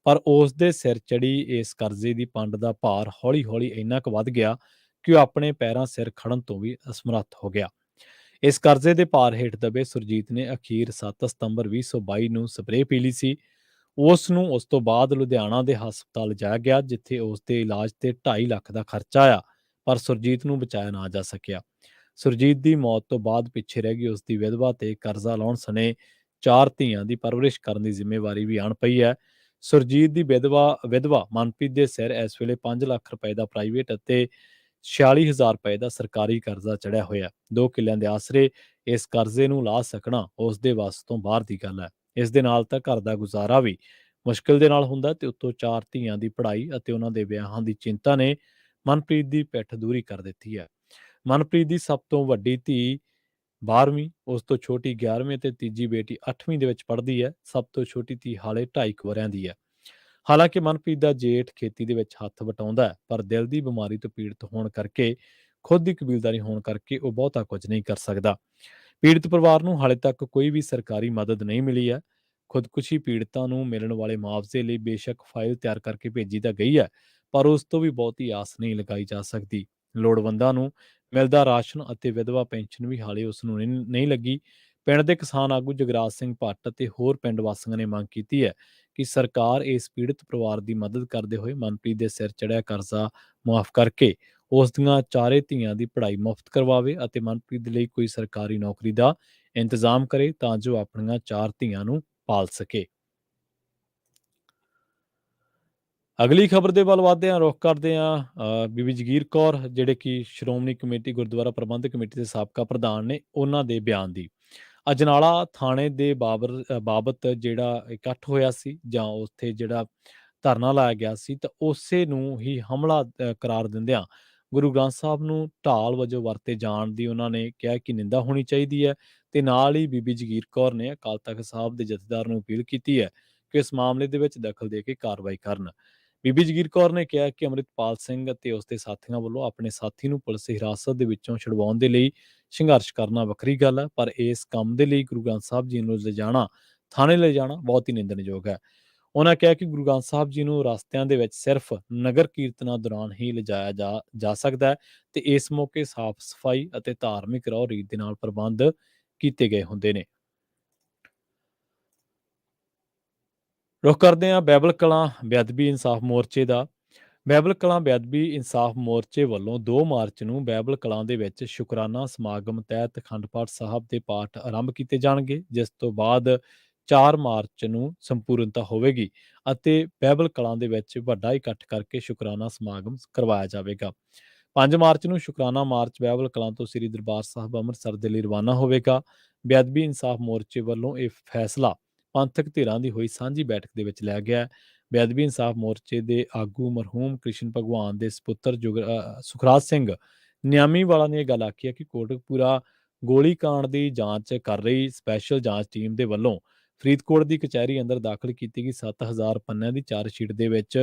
ਪਰ ਉਸ ਦੇ ਸਿਰ ਚੜੀ ਇਸ ਕਰਜ਼ੇ ਦੀ ਪੰਡ ਦਾ ਭਾਰ ਹੌਲੀ-ਹੌਲੀ ਇੰਨਾ ਕੁ ਵੱਧ ਗਿਆ ਕਿ ਉਹ ਆਪਣੇ ਪੈਰਾਂ ਸਿਰ ਖੜਨ ਤੋਂ ਵੀ ਅਸਮਰੱਥ ਹੋ ਗਿਆ। ਇਸ ਕਰਜ਼ੇ ਦੇ ਭਾਰ ਹੇਠ ਦਬੇ ਸੁਰਜੀਤ ਨੇ ਅਖੀਰ 7 ਸਤੰਬਰ 2022 ਨੂੰ ਸਪਰੇਅ ਪੀ ਲਈ ਸੀ। ਉਸ ਤੋਂ ਬਾਅਦ ਲੁਧਿਆਣਾ ਦੇ ਹਸਪਤਾਲ ਲਿਜਾਇਆ ਗਿਆ, ਜਿੱਥੇ ਉਸ ਦੇ ਇਲਾਜ ਤੇ 2.5 ਲੱਖ ਦਾ ਖਰਚਾ ਆਇਆ, ਪਰ ਸੁਰਜੀਤ ਨੂੰ ਬਚਾਇਆ ਨਾ ਜਾ ਸਕਿਆ। ਸੁਰਜੀਤ ਦੀ ਮੌਤ ਤੋਂ ਬਾਅਦ ਪਿੱਛੇ ਰਹਿ ਗਈ ਉਸ ਦੀ ਵਿਧਵਾ ਤੇ ਕਰਜ਼ਾ ਲਾਉਣ ਸਣੇ 4 ਧੀਆਂ ਦੀ ਪਰਵਰਿਸ਼ ਕਰਨ ਦੀ ਜ਼ਿੰਮੇਵਾਰੀ ਵੀ ਆਣ ਪਈ ਹੈ। ਸੁਰਜੀਤ ਦੀ ਵਿਧਵਾ ਮਨਪ੍ਰੀਤ ਦੇ ਸਿਰ ਇਸ ਵੇਲੇ 5 ਲੱਖ ਰੁਪਏ ਦਾ ਪ੍ਰਾਈਵੇਟ ਅਤੇ 46,000 ਰੁਪਏ ਦਾ ਸਰਕਾਰੀ ਕਰਜ਼ਾ ਚੜਿਆ ਹੋਇਆ। 2 ਕਿੱਲਿਆਂ ਦੇ ਆਸਰੇ ਇਸ ਕਰਜ਼ੇ ਨੂੰ ਲਾਹ ਸਕਣਾ ਉਸ ਦੇ ਵੱਸ ਤੋਂ ਬਾਹਰ ਦੀ ਗੱਲ ਹੈ। ਇਸ ਦੇ ਨਾਲ ਤਾਂ ਘਰ ਦਾ ਗੁਜ਼ਾਰਾ ਵੀ ਮੁਸ਼ਕਿਲ ਦੇ ਨਾਲ ਹੁੰਦਾ ਤੇ ਉੱਤੋਂ 4 ਧੀਆਂ ਦੀ ਪੜ੍ਹਾਈ ਅਤੇ ਉਹਨਾਂ ਦੇ ਵਿਆਹਾਂ ਦੀ ਚਿੰਤਾ ਨੇ ਮਨਪ੍ਰੀਤ ਦੀ ਪਿੱਠ ਦੂਰੀ ਕਰ ਦਿੱਤੀ ਹੈ। ਮਨਪ੍ਰੀਤ ਦੀ ਸਭ ਤੋਂ ਵੱਡੀ ਧੀ 12ਵੀਂ, ਉਸ ਤੋਂ ਛੋਟੀ 11ਵੀਂ ਅਤੇ ਤੀਜੀ ਬੇਟੀ 8ਵੀਂ ਦੇ ਵਿੱਚ ਪੜ੍ਹਦੀ ਹੈ। ਸਭ ਤੋਂ ਛੋਟੀ ਧੀ ਹਾਲੇ 2.5 ਵਰ੍ਹਿਆਂ ਦੀ ਹੈ। ਹਾਲਾਂਕਿ ਮਨਪ੍ਰੀਤ ਦਾ ਜੇਠ ਖੇਤੀ ਦੇ ਵਿੱਚ ਹੱਥ ਵਟਾਉਂਦਾ ਹੈ, ਪਰ ਦਿਲ ਦੀ ਬਿਮਾਰੀ ਤੋਂ ਪੀੜਤ ਹੋਣ ਕਰਕੇ, ਖੁਦ ਦੀ ਕਬੀਲਦਾਰੀ ਹੋਣ ਕਰਕੇ ਉਹ ਬਹੁਤਾ ਕੁਝ ਨਹੀਂ ਕਰ ਸਕਦਾ। ਪੀੜਤ ਪਰਿਵਾਰ ਨੂੰ ਹਾਲੇ ਤੱਕ ਕੋਈ ਵੀ ਸਰਕਾਰੀ ਮਦਦ ਨਹੀਂ ਮਿਲੀ ਹੈ। ਖੁਦਕੁਸ਼ੀ ਪੀੜਤਾਂ ਨੂੰ ਮਿਲਣ ਵਾਲੇ ਮੁਆਵਜ਼ੇ ਲਈ ਬੇਸ਼ੱਕ ਫਾਈਲ ਤਿਆਰ ਕਰਕੇ ਭੇਜੀ ਤਾਂ ਗਈ ਹੈ, ਪਰ ਉਸ ਤੋਂ ਵੀ ਬਹੁਤੀ ਆਸ ਨਹੀਂ ਲਗਾਈ ਜਾ ਸਕਦੀ। ਲੋੜਵੰਦਾਂ ਨੂੰ ਮਿਲਦਾ ਰਾਸ਼ਨ ਅਤੇ ਵਿਧਵਾ ਪੈਨਸ਼ਨ ਵੀ ਹਾਲੇ ਉਸ ਨੂੰ ਨਹੀਂ ਲੱਗੀ। ਪਿੰਡ ਦੇ ਕਿਸਾਨ ਆਗੂ ਜਗਰਾਜ ਸਿੰਘ ਭੱਟ ਅਤੇ ਹੋਰ ਪਿੰਡ ਵਾਸੀਆਂ ਨੇ ਮੰਗ ਕੀਤੀ ਹੈ ਕਿ ਸਰਕਾਰ ਇਸ ਪੀੜਤ ਪਰਿਵਾਰ ਦੀ ਮਦਦ ਕਰਦੇ ਹੋਏ ਮਨਪ੍ਰੀਤ ਦੇ ਸਿਰ ਚੜਿਆ ਕਰਜ਼ਾ ਮੁਆਫ ਕਰਕੇ ਉਸ ਦੀਆਂ ਚਾਰੇ ਧੀਆਂ ਦੀ ਪੜ੍ਹਾਈ ਮੁਫਤ ਕਰਵਾਵੇ ਅਤੇ ਮਨਪ੍ਰੀਤ ਦੇ ਲਈ ਕੋਈ ਸਰਕਾਰੀ ਨੌਕਰੀ ਦਾ ਇੰਤਜ਼ਾਮ ਕਰੇ ਤਾਂ ਜੋ ਆਪਣੀਆਂ 4 ਧੀਆਂ ਨੂੰ ਪਾਲ ਸਕੇ। ਅਗਲੀ ਖਬਰ ਦੇ ਵੱਲ ਵਧਦੇ ਹਾਂ, ਰੁਖ ਕਰਦੇ ਹਾਂ ਬੀਬੀ ਜਗੀਰ ਕੌਰ, ਜਿਹੜੇ ਕਿ ਸ਼੍ਰੋਮਣੀ ਕਮੇਟੀ ਗੁਰਦੁਆਰਾ ਪ੍ਰਬੰਧਕ ਕਮੇਟੀ ਦੇ ਸਾਬਕਾ ਪ੍ਰਧਾਨ ਨੇ, ਉਹਨਾਂ ਦੇ ਬਿਆਨ ਦੀ। ਅਜਨਾਲਾ ਥਾਣੇ ਦੇ ਬਾਬਤ ਜਿਹੜਾ ਇਕੱਠ ਹੋਇਆ ਸੀ ਜਾਂ ਉੱਥੇ ਜਿਹੜਾ ਧਰਨਾ ਲਾਇਆ ਗਿਆ ਸੀ, ਤਾਂ ਉਸੇ ਨੂੰ ਹੀ ਹਮਲਾ ਕਰਾਰ ਦਿੰਦਿਆਂ ਗੁਰੂ ਗ੍ਰੰਥ ਸਾਹਿਬ ਨੂੰ ਢਾਲ ਵਜੋਂ ਵਰਤੇ ਜਾਣ ਦੀ ਉਹਨਾਂ ਨੇ ਕਿਹਾ ਕਿ ਨਿੰਦਾ ਹੋਣੀ ਚਾਹੀਦੀ ਹੈ। ਤੇ ਨਾਲ ਹੀ ਬੀਬੀ ਜਗੀਰ ਕੌਰ ਨੇ ਅਕਾਲ ਤਖ਼ਤ ਸਾਹਿਬ ਦੇ ਜਥੇਦਾਰ ਨੂੰ ਅਪੀਲ ਕੀਤੀ ਹੈ ਕਿ ਇਸ ਮਾਮਲੇ ਦੇ ਵਿੱਚ ਦਖਲ ਦੇ ਕੇ ਕਾਰਵਾਈ ਕਰਨ। ਬੀਬੀ ਜਗੀਰ ਕੌਰ ਨੇ ਕਿਹਾ ਕਿ ਅੰਮ੍ਰਿਤਪਾਲ ਸਿੰਘ ਅਤੇ ਉਸ ਦੇ ਸਾਥੀਆਂ ਵੱਲੋਂ ਆਪਣੇ ਸਾਥੀ ਨੂੰ ਪੁਲਿਸ ਹਿਰਾਸਤ ਦੇ ਵਿੱਚੋਂ ਛੁਡਵਾਉਣ ਦੇ ਲਈ ਸੰਘਰਸ਼ ਕਰਨਾ ਵੱਖਰੀ ਗੱਲ ਹੈ, ਪਰ ਇਸ ਕੰਮ ਦੇ ਲਈ ਗੁਰੂ ਗ੍ਰੰਥ ਸਾਹਿਬ ਜੀ ਨੂੰ ਲਿਜਾਣਾ, ਥਾਣੇ ਲਿਜਾਣਾ ਬਹੁਤ ਹੀ ਨਿੰਦਣਯੋਗ ਹੈ। ਉਹਨਾਂ ਕਿਹਾ ਕਿ ਗੁਰੂ ਗ੍ਰੰਥ ਸਾਹਿਬ ਜੀ ਨੂੰ ਰਸਤਿਆਂ ਦੇ ਵਿੱਚ ਸਿਰਫ ਨਗਰ ਕੀਰਤਨਾਂ ਦੌਰਾਨ ਹੀ ਲਿਜਾਇਆ ਜਾ ਸਕਦਾ ਹੈ ਤੇ ਇਸ ਮੌਕੇ ਸਾਫ਼ ਸਫਾਈ ਅਤੇ ਧਾਰਮਿਕ ਰਹੁ ਰੀਤ ਦੇ ਨਾਲ ਪ੍ਰਬੰਧ ਕੀਤੇ ਗਏ ਹੁੰਦੇ ਨੇ। ਰੁਖ ਕਰਦੇ ਹਾਂ ਬਾਈਬਲ ਕਲਾਂ ਬੇਅਦਬੀ ਇਨਸਾਫ ਮੋਰਚੇ ਦਾ। ਬਾਈਬਲ ਕਲਾਂ ਬੇਅਦਬੀ ਇਨਸਾਫ ਮੋਰਚੇ ਵੱਲੋਂ 2 ਮਾਰਚ ਨੂੰ ਬਾਈਬਲ ਕਲਾਂ ਦੇ ਵਿੱਚ ਸ਼ੁਕਰਾਨਾ ਸਮਾਗਮ ਤਹਿਤ ਅਖੰਡ ਪਾਠ ਸਾਹਿਬ ਦੇ ਪਾਠ ਆਰੰਭ ਕੀਤੇ ਜਾਣਗੇ, ਜਿਸ ਤੋਂ ਬਾਅਦ 4 ਮਾਰਚ ਨੂੰ ਸੰਪੂਰਨਤਾ ਹੋਵੇਗੀ ਅਤੇ ਬਾਈਬਲ ਕਲਾਂ ਦੇ ਵਿੱਚ ਵੱਡਾ ਇਕੱਠ ਕਰਕੇ ਸ਼ੁਕਰਾਨਾ ਸਮਾਗਮ ਕਰਵਾਇਆ ਜਾਵੇਗਾ। 5 ਮਾਰਚ ਨੂੰ ਸ਼ੁਕਰਾਨਾ ਮਾਰਚ ਬਾਈਬਲ ਕਲਾਂ ਤੋਂ ਸ੍ਰੀ ਦਰਬਾਰ ਸਾਹਿਬ ਅੰਮ੍ਰਿਤਸਰ ਦੇ ਲਈ ਰਵਾਨਾ ਹੋਵੇਗਾ। ਬੇਅਦਬੀ ਇਨਸਾਫ ਮੋਰਚੇ ਵੱਲੋਂ ਇਹ ਫੈਸਲਾ ਪੰਥਕ ਧਿਰਾਂ ਦੀ ਹੋਈ ਸਾਂਝੀ ਬੈਠਕ ਦੇ ਵਿੱਚ ਲਿਆ ਗਿਆ ਹੈ। ਬੇਅਦਬੀ ਇਨਸਾਫ ਮੋਰਚੇ ਦੇ ਆਗੂ ਮਰਹੂਮ ਕ੍ਰਿਸ਼ਨ ਭਗਵਾਨ ਦੇ ਸਪੁੱਤਰ ਸੁਖਰਾਜ ਸਿੰਘ ਨਿਆਮੀਵਾਲਾ ਨੇ ਇਹ ਗੱਲ ਆਖੀ ਹੈ ਕਿ ਕੋਟਕਪੂਰਾ ਗੋਲੀकांड ਦੀ ਜਾਂਚ ਕਰ ਰਹੀ ਸਪੈਸ਼ਲ ਜਾਂਚ ਟੀਮ ਦੇ ਵੱਲੋਂ ਫਰੀਦਕੋਟ ਦੀ ਕਚਹਿਰੀ ਅੰਦਰ ਦਾਖਲ ਕੀਤੀ ਗਈ 7000 ਪੰਨਿਆਂ ਦੀ ਚਾਰਜਸ਼ੀਟ ਦੇ ਵਿੱਚ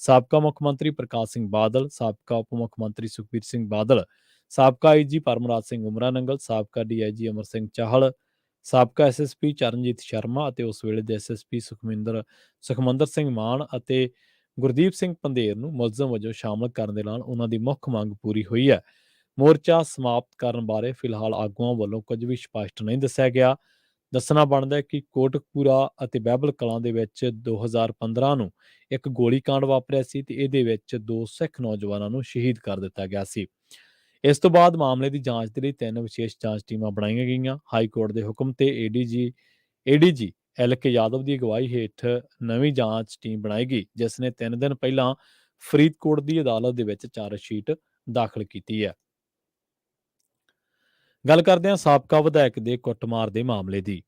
ਸਾਬਕਾ ਮੁੱਖ ਮੰਤਰੀ ਪ੍ਰਕਾਸ਼ ਸਿੰਘ ਬਾਦਲ, ਸਾਬਕਾ ਉਪ ਮੁੱਖ ਮੰਤਰੀ ਸੁਖਬੀਰ ਸਿੰਘ ਬਾਦਲ, ਸਾਬਕਾ ਆਈਜੀ ਪਰਮਰਾਜ ਸਿੰਘ ਉਮਰਾ ਨੰਗਲ, ਸਾਬਕਾ ਡੀਆਈਜੀ ਅਮਰ ਸਿੰਘ ਚਾਹਲ, ਸਾਬਕਾ ਐਸਐਸਪੀ ਚਰਨਜੀਤ ਸ਼ਰਮਾ ਅਤੇ ਉਸ ਵੇਲੇ ਦੇ ਐਸਐਸਪੀ ਸੁਖਮੰਦਰ ਸਿੰਘ ਮਾਨ ਅਤੇ ਗੁਰਦੀਪ ਸਿੰਘ ਪੰਧੇਰ ਨੂੰ ਮੁਲਜ਼ਮ ਵਜੋਂ ਸ਼ਾਮਲ ਕਰਨ ਦੇ ਨਾਲ ਉਹਨਾਂ ਦੀ ਮੁੱਖ ਮੰਗ ਪੂਰੀ ਹੋਈ ਹੈ। ਮੋਰਚਾ ਸਮਾਪਤ ਕਰਨ ਬਾਰੇ ਫਿਲਹਾਲ ਆਗੂਆਂ ਵੱਲੋਂ ਕੁਝ ਵੀ ਸਪਸ਼ਟ ਨਹੀਂ ਦੱਸਿਆ ਗਿਆ। ਦੱਸਣਾ ਬਣਦਾ ਹੈ ਕਿ ਕੋਟਕਪੂਰਾ ਅਤੇ ਬਾਈਬਲ ਕਲਾਂ ਦੇ ਵਿੱਚ 2015 ਨੂੰ ਇੱਕ ਗੋਲੀकांड ਵਾਪਰਿਆ ਸੀ ਤੇ ਇਹਦੇ ਵਿੱਚ 2 ਸਿੱਖ ਨੌਜਵਾਨਾਂ ਨੂੰ ਸ਼ਹੀਦ ਕਰ ਦਿੱਤਾ ਗਿਆ ਸੀ। ਇਸ ਤੋਂ ਬਾਅਦ ਮਾਮਲੇ ਦੀ ਜਾਂਚ ਦੇ ਲਈ 3 ਵਿਸ਼ੇਸ਼ ਜਾਂਚ ਟੀਮਾਂ ਬਣਾਈਆਂ ਗਈਆਂ। ਹਾਈ ਕੋਰਟ ਦੇ ਹੁਕਮ ਤੇ ਏਡੀਜੀ ਐਲਕੇ ਯਾਦਵ ਦੀ ਅਗਵਾਈ ਹੇਠ ਨਵੀਂ ਜਾਂਚ ਟੀਮ ਬਣਾਈ ਗਈ, ਜਿਸ ਨੇ 3 ਦਿਨ ਪਹਿਲਾਂ ਫਰੀਦਕੋਟ ਦੀ ਅਦਾਲਤ ਦੇ ਵਿੱਚ ਚਾਰਜਸ਼ੀਟ ਦਾਖਲ ਕੀਤੀ ਹੈ। ਗੱਲ ਕਰਦੇ ਹਾਂ ਸਾਬਕਾ ਵਿਧਾਇਕ ਦੇ ਕੁੱਟਮਾਰ ਦੇ ਮਾਮਲੇ ਦੀ।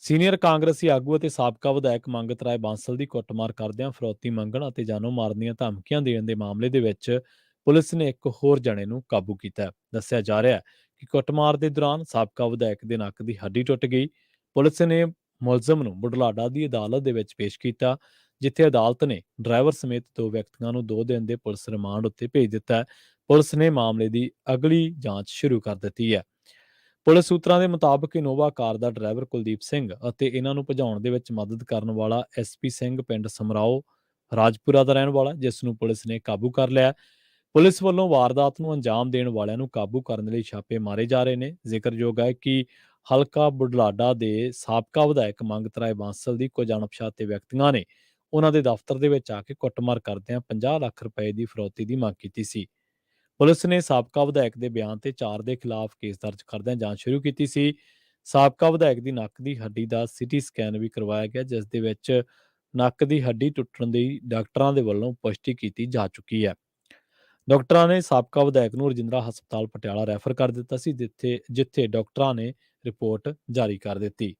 ਸੀਨੀਅਰ ਕਾਂਗਰਸੀ ਆਗੂ ਅਤੇ ਸਾਬਕਾ ਵਿਧਾਇਕ ਮੰਗਤ ਰਾਏ ਬਾਂਸਲ ਦੀ ਕੁੱਟਮਾਰ ਕਰਦਿਆਂ ਫਰੌਤੀ ਮੰਗਣ ਅਤੇ ਜਾਨੋਂ ਮਾਰਨ ਦੀਆਂ ਧਮਕੀਆਂ ਦੇਣ ਦੇ ਮਾਮਲੇ ਦੇ ਵਿੱਚ ਪੁਲਿਸ ਨੇ ਇੱਕ ਹੋਰ ਜਣੇ ਨੂੰ ਕਾਬੂ ਕੀਤਾ ਹੈ। ਦੱਸਿਆ ਜਾ ਰਿਹਾ ਹੈ ਕਿ ਕੁੱਟਮਾਰ ਦੇ ਦੌਰਾਨ ਸਾਬਕਾ ਵਿਧਾਇਕ ਦੇ ਨੱਕ ਦੀ ਹੱਡੀ ਟੁੱਟ ਗਈ। ਪੁਲਿਸ ਨੇ ਮੁਲਜ਼ਮ ਨੂੰ ਬੁਢਲਾਡਾ ਦੀ ਅਦਾਲਤ ਦੇ ਵਿੱਚ ਪੇਸ਼ ਕੀਤਾ, ਜਿੱਥੇ ਅਦਾਲਤ ਨੇ ਡਰਾਈਵਰ ਸਮੇਤ 2 ਵਿਅਕਤੀਆਂ ਨੂੰ 2 ਦਿਨ ਦੇ ਪੁਲਿਸ ਰਿਮਾਂਡ ਉੱਤੇ ਭੇਜ ਦਿੱਤਾ ਹੈ। ਪੁਲਿਸ ਨੇ ਮਾਮਲੇ ਦੀ ਅਗਲੀ ਜਾਂਚ ਸ਼ੁਰੂ ਕਰ ਦਿੱਤੀ ਹੈ। ਪੁਲਿਸ ਸੂਤਰਾਂ ਦੇ ਮੁਤਾਬਕ ਇਨੋਵਾ ਕਾਰ ਦਾ ਡਰਾਈਵਰ ਕੁਲਦੀਪ ਸਿੰਘ ਅਤੇ ਇਹਨਾਂ ਨੂੰ ਭਜਾਉਣ ਦੇ ਵਿੱਚ ਮਦਦ ਕਰਨ ਵਾਲਾ ਐਸਪੀ ਸਿੰਘ ਪਿੰਡ ਸਮਰਾਓ ਰਾਜਪੁਰਾ ਦਾ ਰਹਿਣ ਵਾਲਾ, ਜਿਸ ਨੂੰ ਪੁਲਿਸ ਨੇ ਕਾਬੂ ਕਰ ਲਿਆ। ਪੁਲਿਸ ਵੱਲੋਂ ਵਾਰਦਾਤ ਨੂੰ ਅੰਜਾਮ ਦੇਣ ਵਾਲਿਆਂ ਨੂੰ ਕਾਬੂ ਕਰਨ ਲਈ ਛਾਪੇ ਮਾਰੇ ਜਾ ਰਹੇ ਨੇ। ਜ਼ਿਕਰਯੋਗ ਹੈ ਕਿ ਹਲਕਾ ਬੁਢਲਾਡਾ ਦੇ ਸਾਬਕਾ ਵਿਧਾਇਕ ਮੰਗਤ ਰਾਏ ਬਾਂਸਲ ਦੀ ਕੁਝ ਅਣਪਛਾਤੇ ਵਿਅਕਤੀਆਂ ਨੇ ਉਹਨਾਂ ਦੇ ਦਫ਼ਤਰ ਦੇ ਵਿੱਚ ਆ ਕੇ ਕੁੱਟਮਾਰ ਕਰਦਿਆਂ 50 ਲੱਖ ਰੁਪਏ ਦੀ ਫਰੌਤੀ ਦੀ ਮੰਗ ਕੀਤੀ ਸੀ। ਪੁਲਿਸ ਨੇ ਸਾਬਕਾ ਵਿਧਾਇਕ ਦੇ ਬਿਆਨ ਤੇ 4 ਦੇ ਖਿਲਾਫ ਕੇਸ ਦਰਜ ਕਰਦਿਆਂ ਜਾਂਚ ਸ਼ੁਰੂ ਕੀਤੀ ਸੀ। ਸਾਬਕਾ ਵਿਧਾਇਕ ਦੀ ਨੱਕ ਦੀ ਹੱਡੀ ਦਾ ਸਿਟੀ ਸਕੈਨ ਵੀ ਕਰਵਾਇਆ ਗਿਆ, ਜਿਸ ਦੇ ਵਿੱਚ ਨੱਕ ਦੀ ਹੱਡੀ ਟੁੱਟਣ ਦੀ ਡਾਕਟਰਾਂ ਦੇ ਵੱਲੋਂ ਪੁਸ਼ਟੀ ਕੀਤੀ ਜਾ ਚੁੱਕੀ ਹੈ। ਡਾਕਟਰਾਂ ਨੇ ਸਾਬਕਾ ਵਿਧਾਇਕ ਨੂੰ ਰਜਿੰਦਰਾ ਹਸਪਤਾਲ ਪਟਿਆਲਾ ਰੈਫਰ ਕਰ ਦਿੱਤਾ ਸੀ, ਜਿੱਥੇ ਡਾਕਟਰਾਂ ਨੇ ਰਿਪੋਰਟ ਜਾਰੀ ਕਰ ਦਿੱਤੀ।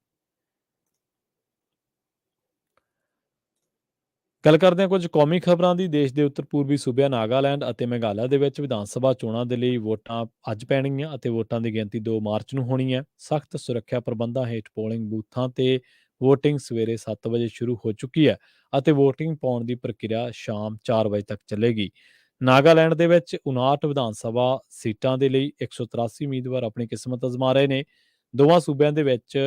ਗੱਲ ਕਰਦੇ ਹਾਂ ਕੁਝ ਕੌਮੀ ਖਬਰਾਂ ਦੀ। ਦੇਸ਼ ਦੇ ਉੱਤਰ ਪੂਰਬੀ ਸੂਬਿਆਂ ਨਾਗਾਲੈਂਡ ਅਤੇ ਮੇਘਾਲਿਆ ਦੇ ਵਿੱਚ ਵਿਧਾਨ ਸਭਾ ਚੋਣਾਂ ਦੇ ਲਈ ਵੋਟਾਂ ਅੱਜ ਪੈਣਗੀਆਂ ਅਤੇ ਵੋਟਾਂ ਦੀ ਗਿਣਤੀ 2 ਮਾਰਚ ਨੂੰ ਹੋਣੀ ਹੈ। ਸਖਤ ਸੁਰੱਖਿਆ ਪ੍ਰਬੰਧਾਂ ਹੇਠ ਪੋਲਿੰਗ ਬੂਥਾਂ ਤੇ ਵੋਟਿੰਗ ਸਵੇਰੇ 7 ਵਜੇ ਸ਼ੁਰੂ ਹੋ ਚੁੱਕੀ ਹੈ ਅਤੇ ਵੋਟਿੰਗ ਪਾਉਣ ਦੀ ਪ੍ਰਕਿਰਿਆ ਸ਼ਾਮ 4 ਵਜੇ ਤੱਕ ਚੱਲੇਗੀ। ਨਾਗਾਲੈਂਡ ਦੇ ਵਿੱਚ 59 ਵਿਧਾਨ ਸਭਾ ਸੀਟਾਂ ਦੇ ਲਈ 183 ਉਮੀਦਵਾਰ ਆਪਣੀ ਕਿਸਮਤ ਅਜ਼ਮਾ ਰਹੇ ਨੇ। ਦੋਵਾਂ ਸੂਬਿਆਂ ਦੇ ਵਿੱਚ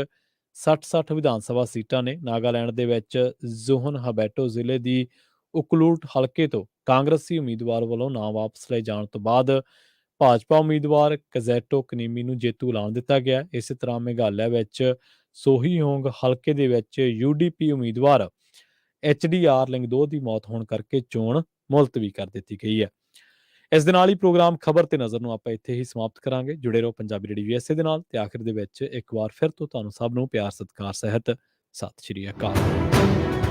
60 ਵਿਧਾਨ ਸਭਾ ਸੀਟਾਂ ਨੇ। ਨਾਗਾਲੈਂਡ ਦੇ ਵਿੱਚ ਜ਼ੋਹਨ ਹਬੈਟੋ ਜ਼ਿਲ੍ਹੇ ਦੀ ਉਕਲੂਟ ਹਲਕੇ ਤੋਂ ਕਾਂਗਰਸੀ ਉਮੀਦਵਾਰ ਵੱਲੋਂ ਨਾਮ ਵਾਪਸ ਲਏ ਜਾਣ ਤੋਂ ਬਾਅਦ ਭਾਜਪਾ ਉਮੀਦਵਾਰ ਕਜ਼ੈਟੋ ਕਨੀਮੀ ਨੂੰ ਜੇਤੂ ਐਲਾਨ ਦਿੱਤਾ ਗਿਆ। ਇਸੇ ਤਰ੍ਹਾਂ ਮੇਘਾਲਿਆ ਵਿੱਚ ਸੋਹੀਯੋਂਗ ਹਲਕੇ ਦੇ ਵਿੱਚ UDP ਉਮੀਦਵਾਰ HDR ਲਿੰਗਦੋ ਦੀ ਮੌਤ ਹੋਣ ਕਰਕੇ ਚੋਣ ਮੁਲਤਵੀ ਕਰ ਦਿੱਤੀ ਗਈ ਹੈ। ਇਸ ਦੇ ਨਾਲ ਹੀ ਪ੍ਰੋਗਰਾਮ ਖਬਰ ਤੇ ਨਜ਼ਰ ਨੂੰ ਆਪਾਂ ਇੱਥੇ ਹੀ ਸਮਾਪਤ ਕਰਾਂਗੇ। ਜੁੜੇ ਰਹੋ ਪੰਜਾਬੀ ਰੇਡੀਓ USA ਦੇ ਨਾਲ ਤੇ ਆਖਿਰ ਦੇ ਵਿੱਚ ਇੱਕ ਵਾਰ ਫਿਰ ਤੋਂ ਤੁਹਾਨੂੰ ਸਭ ਨੂੰ ਪਿਆਰ ਸਤਿਕਾਰ ਸਹਿਤ ਸਤਿ ਸ਼੍ਰੀ ਅਕਾਲ।